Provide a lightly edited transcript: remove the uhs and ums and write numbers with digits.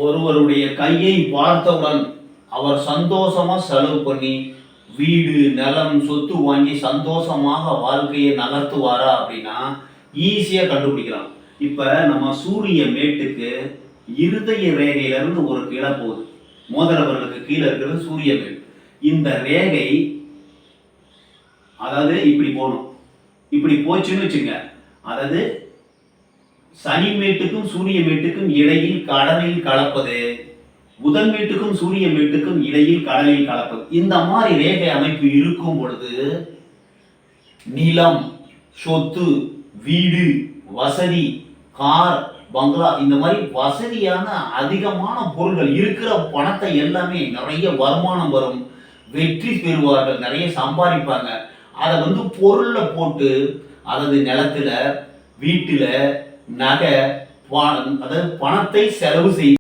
ஒருவருடைய கையை பார்த்தவுடன் அவர் சந்தோஷமா செலவு பண்ணி வீடு நிலம் சொத்து வாங்கி சந்தோஷமாக வாழ்க்கையை நகர்த்துவாரா அப்படின்னா ஈஸியாக கண்டுபிடிக்கலாம். இப்போ நம்ம சூரிய மேட்டுக்கு இருதய ரேகையிலிருந்து ஒரு கீழே போகுது. மோதிரவர்களுக்கு கீழே இருக்கிறது சூரிய மேட். இந்த ரேகை அதாவது இப்படி போகணும். இப்படி போச்சுன்னு வச்சுங்க, அதாவது சனி மேட்டுக்கும் சூரிய மேட்டுக்கும் இடையில் கடலில் கலப்பது, புதன் வீட்டுக்கும் சூரிய வீட்டுக்கும் இடையில் கடலில் கலப்பது. இந்த மாதிரி ரேகை அமைப்பு இருக்கும் பொழுது நிலம், சொத்து, வீடு, வசதி, கார், பங்களா, இந்த மாதிரி வசதியான அதிகமான பொருள்கள் இருக்கிற பணத்தை எல்லாமே நிறைய வருமானம் வரும், வெற்றி பெறுவார்கள், நிறைய சம்பாதிப்பாங்க. அதை பொருள்ல போட்டு, அதாவது நிலத்துல, வீட்டுல, நகை, அதாவது பணத்தை செலவு செய்ய